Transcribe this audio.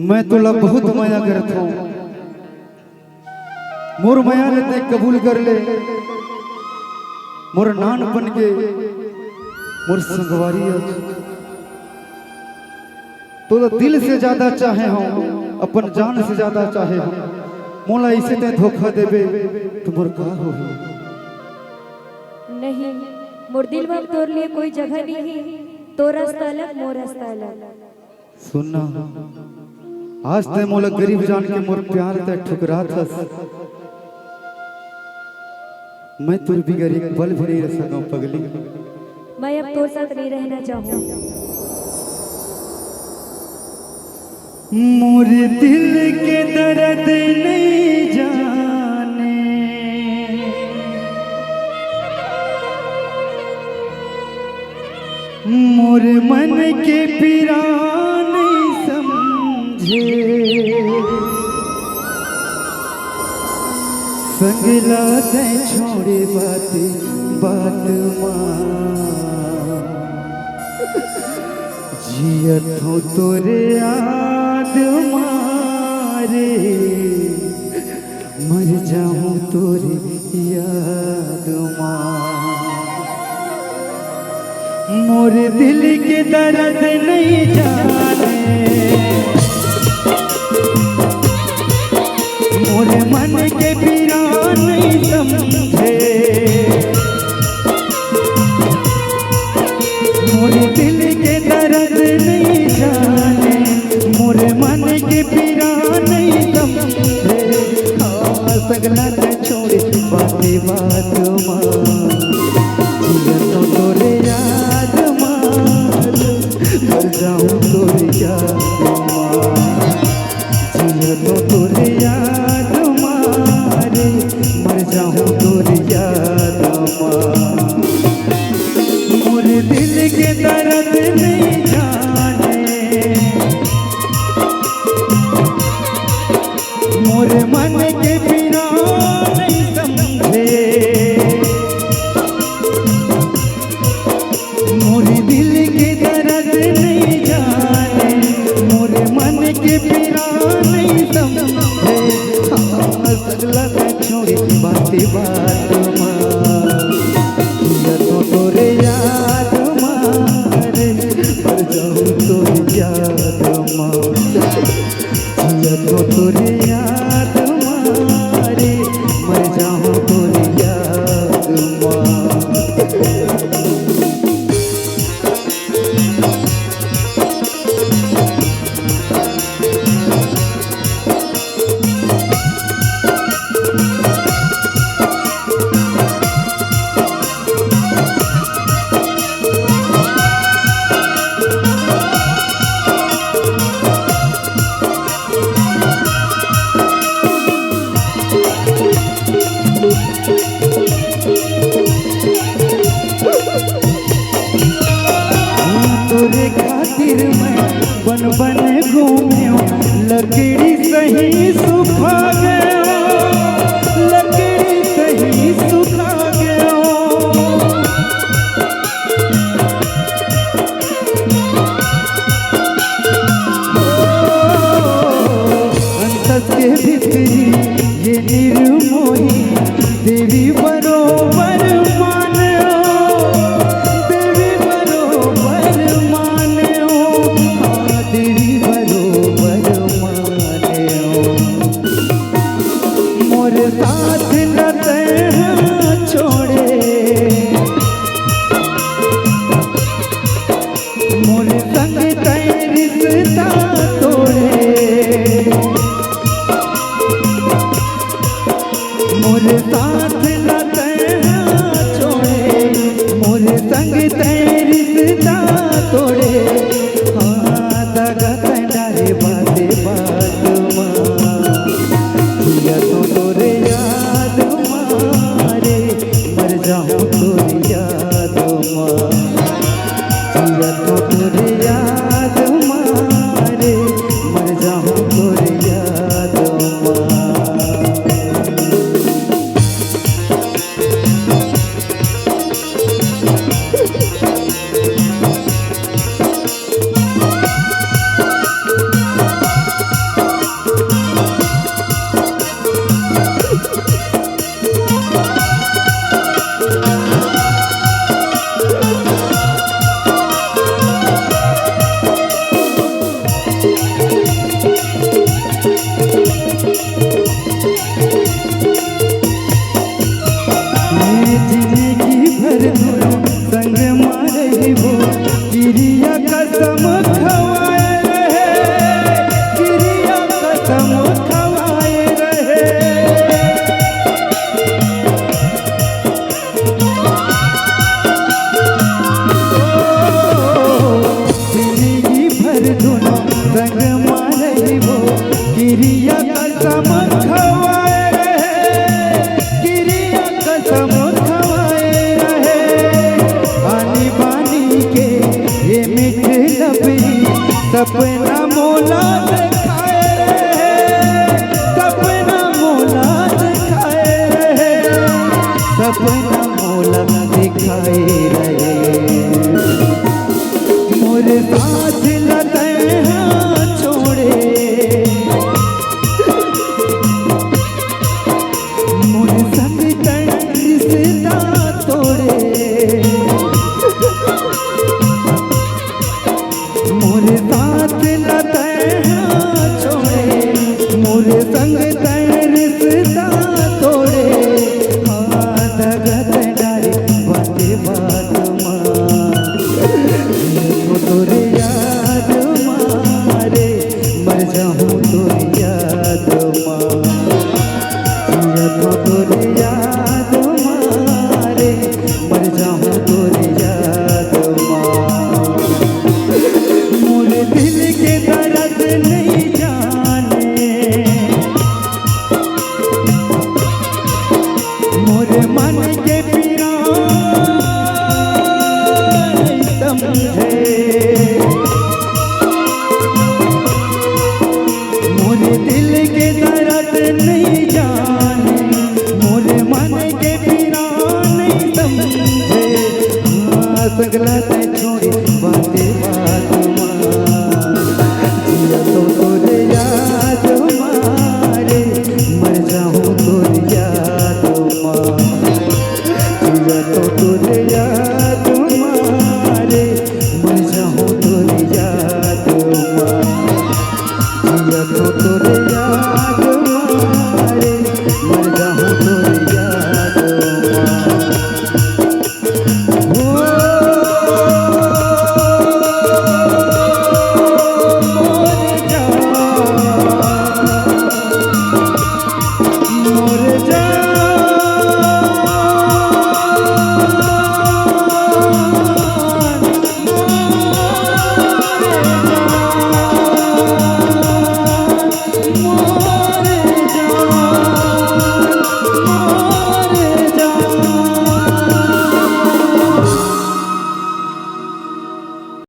मैं तुला बहुत माया करता हूँ, मोर माया ने ते कबूल कर ले, मोर नानपन के मोर संगवारी तो दिल से ज्यादा चाहे हम, अपन जान से ज्यादा चाहे हम, मोला इसे ते धोखा देबे तुमर का हो नहीं, मोर दिल में तोर लिए कोई जगह नहीं है, तो रास्ता अलग मोर रास्ता अलग। सुनना, आज ते मोला गरीब जान के मोर प्यार ते ठुकरा था, मैं तुर भी गरीब बल भी नहीं रह सका पगली। मैं अब तोर साथ नहीं रहना चाहूँ। मोर दिल के दर्द नहीं जाने, मोर मन के पीरा नहीं समझे, संगला ते छोड़े बात बात जियत हो तोरे याद मारे, मर जाऊं तोरे याद मोर दिल के दर्द नहीं जाने, मोर मन के पीरा नहीं समझे, मोर दिल के दर्द नहीं जाने, मोर मन के पीरा नहीं समझे, सगला ते छोड़े बाते बात तो तोरे याद मार, मर जाऊं तोरे याद तो तोरे याद मारे, मर जाऊं तोरे याद मोर दिल के दर्द नहीं जाने, मोर मन के बिना नहीं समझे, मोर दिल के दर्द नहीं जाने, मोर मन के बिना नहीं समझे, सगला ते छोड़े बाते बात तो तोरे याद मारे, मर जाऊं तोरे याद तो तोरे याद मारे, मर जाऊं तोरे याद तोरे खातिर मैं बन बन घूम्यो, लकड़ी सही सुखा गया, लकड़ी सही सुखा गया, अंतस के भीतरी ये निर्मोही देवी बरोबर मानो, देवी बरोबर मानो, देवी बरोबर मानो, मोर साथ न ते छोड़े, मोर संग ते रिश्ता तोड़े, मोर साथ न ते छोड़े, मोर संग ते रिश्ता तोड़े, दगा ते डारे बाते बात तो तोरे याद मारे, मर जाऊं तोरे याद तो तोरे याद मारे, मर जाऊं तोरे याद जिंदगी भर दोनों संग मारे वो क्रिया कसम खवाए रहे, क्रिया कसम खवाए रहे। जिंदगी भर दोनों संग मारे वो क्रिया कसम खवाए रहे, क्रिया कसम खवाए रहे। आनी बानी के ये मीठे लबी सपना मोला दिखाए रहे, सपना मोला दिखाए रहे, सपना मोला दिखाए रहे। मोरे साथ लगे हाथ छोड़े, मोरे संग तन रिश्ता तोड़े, मोरे साथ लगे हाथ छोड़े, मोरे संग तन रिश्ता तोड़े। हाथ गत डारे बाते बात तोरे याद मारे मर जाऊं तोरे याद तोरे याद मारे मर जाऊं तोरे याद मोरे दिल के दर्द नहीं जाने, मोरे मन के पीड़ा नहीं समझे। मोरे दिल के दर्द नहीं जाने, मोरे मन के पीड़ा नहीं समझे। हाँ सगला ते छोड़ी बाते बात जिया तो तोरे याद मारे मर जाऊं तोरे याद माँ।